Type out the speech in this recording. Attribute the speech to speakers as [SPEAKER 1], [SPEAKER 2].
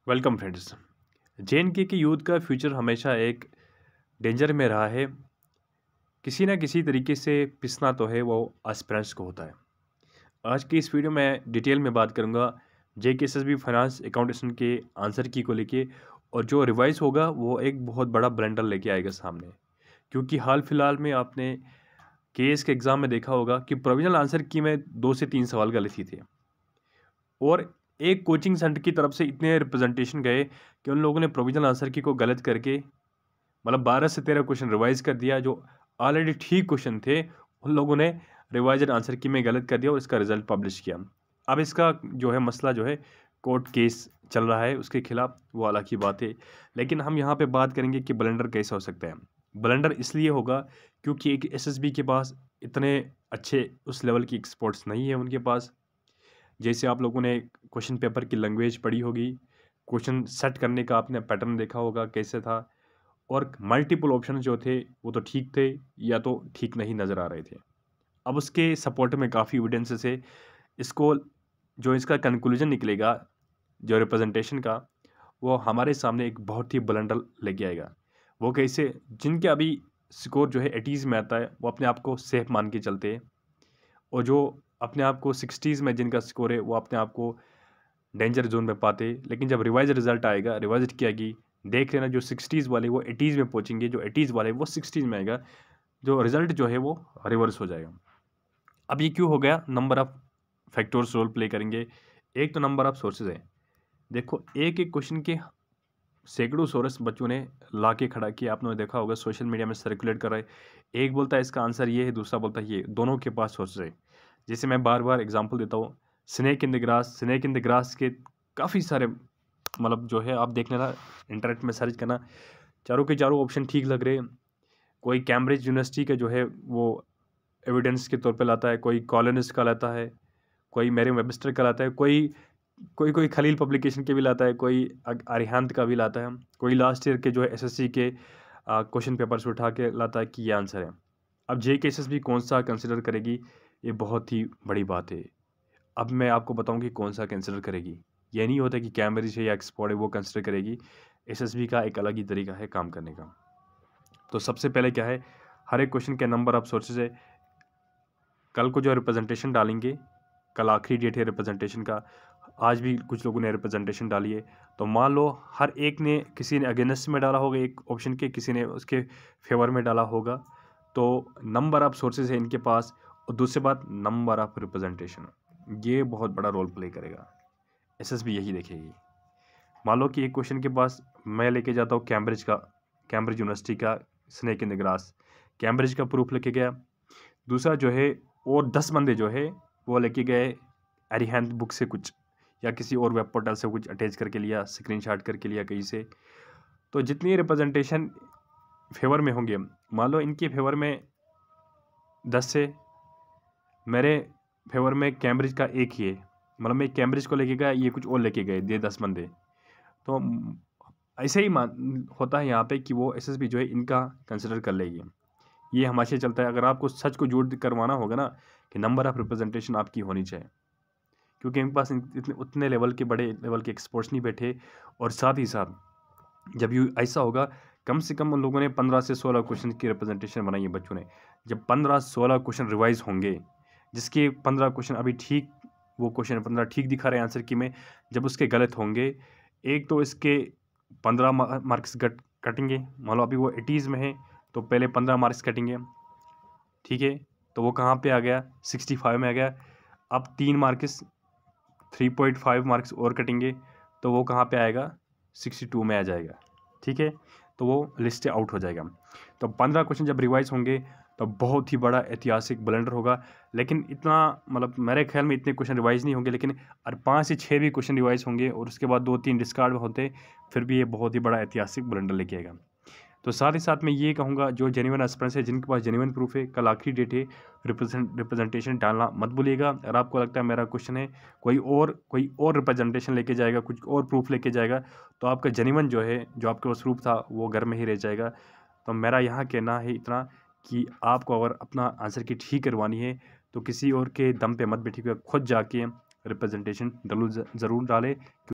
[SPEAKER 1] Welcome friends. JNK के youth का future हमेशा एक डेंजर में रहा है। किसी ना किसी तरीके से पिसना तो है वो एस्पिरेंट्स को होता है। आज की इस वीडियो में डिटेल में बात करूंगा जेकेएसएसबी फाइनेंस अकाउंटेशन के आंसर की को लेके, और जो रिवाइज होगा वो एक बहुत बड़ा ब्लेंडर लेके आएगा सामने। क्योंकि हाल फिलहाल में आपने केएस के एग्ज़ाम में देखा होगा कि प्रोविजनल आंसर की में 2 से 3 सवाल गलत ही थे, और एक कोचिंग सेंटर की तरफ से इतने रिप्रेजेंटेशन गए कि उन लोगों ने प्रोविजनल आंसर की को गलत करके मतलब 12 से 13 क्वेश्चन रिवाइज कर दिया। जो ऑलरेडी ठीक क्वेश्चन थे उन लोगों ने रिवाइजड आंसर की में गलत कर दिया और इसका रिजल्ट पब्लिश किया। अब इसका जो है मसला जो है कोर्ट केस चल रहा है उसके खिलाफ, वो अलग ही बात है। लेकिन हम यहाँ पे बात करेंगे कि ब्लेंडर कैसे हो सकता है। ब्लेंडर इसलिए होगा क्योंकि एक एसएसबी के पास इतने अच्छे उस लेवल की एक्सपर्ट्स नहीं है उनके पास। जैसे आप लोगों ने क्वेश्चन पेपर की लैंग्वेज पढ़ी होगी, क्वेश्चन सेट करने का आपने पैटर्न देखा होगा कैसे था, और मल्टीपल ऑप्शन जो थे वो तो ठीक थे या तो ठीक नहीं नज़र आ रहे थे। अब उसके सपोर्ट में काफ़ी एविडेंसेस है। इसको जो इसका कंक्लूजन निकलेगा जो रिप्रेजेंटेशन का, वो हमारे सामने एक बहुत ही ब्लंडर लेके आएगा। वो कैसे, जिनके अभी स्कोर जो है 80s में आता है वो अपने आप को सेफ मान के चलते हैं, और जो अपने आप को 60s में जिनका स्कोर है वो अपने आप को डेंजर जोन में पाते। लेकिन जब रिवाइज रिजल्ट आएगा, रिवाइज किया गई, देख लेना जो 60s वाले वो 80s में पहुंचेंगे, जो 80s वाले वो 60s में आएगा, जो रिजल्ट जो है वो रिवर्स हो जाएगा। अब ये क्यों हो गया? Number of factors role play करेंगे। एक तो नंबर ऑफ सोर्सेज है। देखो, एक एक क्वेश्चन के सैकड़ों सोर्स बच्चों ने ला के खड़ा किया। आपने देखा होगा सोशल मीडिया में सर्कुलेट कर रहा है। एक बोलता है इसका आंसर ये है, दूसरा बोलता है ये, दोनों के पास सोर्सेज है। जैसे मैं बार बार एग्जांपल देता हूँ, snake in the grass. Snake in the grass के काफ़ी सारे मतलब जो है आप देख लेना, इंटरनेट में सर्च करना, चारों के चारों ऑप्शन ठीक लग रहे हैं। कोई कैम्ब्रिज यूनिवर्सिटी का जो है वो एविडेंस के तौर पे लाता है, कोई कॉलोनिस्ट का लाता है, कोई मैरियम वेबस्टर का लाता है, कोई कोई कोई खलील पब्लिकेशन के भी लाता है, कोई अरिहंत का भी लाता है, कोई लास्ट ईयर के जो है एसएससी के क्वेश्चन पेपर्स उठा के लाता है कि ये आंसर है। अब जेकेएसएसबी कौन सा कंसिडर करेगी, ये बहुत ही बड़ी बात है। अब मैं आपको बताऊं कि कौन सा कंसिडर करेगी। ये नहीं होता कि कैम्ब्रिज है या एक्सपोर्ट है वो कंसिडर करेगी। एसएसबी का एक अलग ही तरीका है काम करने का। तो सबसे पहले क्या है, हर एक क्वेश्चन के नंबर ऑफ सोर्सेज है। कल को जो रिप्रेजेंटेशन डालेंगे, कल आखिरी डेट है रिप्रेजेंटेशन का, आज भी कुछ लोगों ने रिप्रेजेंटेशन डाली है, तो मान लो हर एक ने, किसी ने अगेंस्ट में डाला होगा एक ऑप्शन के, किसी ने उसके फेवर में डाला होगा। तो नंबर ऑफ सोर्सेज है इनके पास, और दूसरी बात नंबर ऑफ रिप्रेजेंटेशन, ये बहुत बड़ा रोल प्ले करेगा। एसएसबी यही देखेगी। मान लो कि एक क्वेश्चन के पास मैं लेके जाता हूँ कैम्ब्रिज का, कैम्ब्रिज यूनिवर्सिटी का snake in the grass, Cambridge का प्रूफ लेके गया। दूसरा जो है और 10 बंदे जो है वो लेके गए अरिहंत बुक से कुछ, या किसी और वेब पोर्टल से कुछ अटैच करके लिया, स्क्रीनशॉट करके लिया कहीं से। तो जितनी रिप्रेजेंटेशन फेवर में होंगे, मान लो इनके फेवर में 10 से, मेरे फेवर में कैम्ब्रिज का एक ही है, मतलब मैं कैम्ब्रिज को लेके गया, ये कुछ और लेके गए, ये 10 बंदे। तो ऐसे ही मान होता है यहाँ पे कि वो एसएसबी जो है इनका कंसिडर कर लेगी। ये हमेशा चलता है। अगर आपको सच को झूठ करवाना होगा ना, कि नंबर ऑफ रिप्रेजेंटेशन आपकी होनी चाहिए, क्योंकि इनके पास इतने उतने लेवल के, बड़े लेवल के एक्सपर्ट्स नहीं बैठे। और साथ ही साथ जब ये ऐसा होगा, कम से कम उन लोगों ने 15 से 16 क्वेश्चन की रिप्रेजेंटेशन बनाई है बच्चों ने। जब 15-16 क्वेश्चन रिवाइज होंगे, जिसके 15 क्वेश्चन अभी ठीक, वो क्वेश्चन 15 ठीक दिखा रहे हैं आंसर की में, जब उसके गलत होंगे, एक तो इसके 15 मार्क्स कटेंगे। मान लो अभी वो 80s में है, तो पहले 15 मार्क्स कटेंगे, ठीक है, तो वो कहाँ पे आ गया, 65 में आ गया। अब 3 मार्क्स, 3.5 मार्क्स और कटेंगे, तो वो कहाँ पे आएगा, 62 में आ जाएगा, ठीक है, तो वो लिस्ट से आउट हो जाएगा। तो 15 क्वेश्चन जब रिवाइज होंगे तो बहुत ही बड़ा ऐतिहासिक ब्लंडर होगा। लेकिन इतना, मतलब मेरे ख्याल में इतने क्वेश्चन रिवाइज नहीं होंगे, लेकिन 5 से 6 भी क्वेश्चन रिवाइज होंगे और उसके बाद 2-3 डिस्कार्ड होते, फिर भी ये बहुत ही बड़ा ऐतिहासिक ब्लंडर लेके आएगा। तो साथ ही साथ मैं ये कहूँगा, जो जेन्युइन एस्पिरेंट्स है, जिनके पास जेन्युइन प्रूफ है, कल आखिरी डेट है, रिप्रेजेंटेशन डालना मत भूलिएगा। अगर आपको लगता है मेरा क्वेश्चन है कोई और रिप्रेजेंटेशन लेके जाएगा, कुछ और प्रूफ लेके जाएगा, तो आपका जेन्युइन जो है, जो आपके पास प्रूफ था, वो घर में ही रह जाएगा। तो मेरा यहाँ कहना है इतना कि आपको अगर अपना आंसर की ठीक करवानी है तो किसी और के दम पे मत बैठिएगा, खुद जाके रिप्रेजेंटेशन ज़रूर डालें।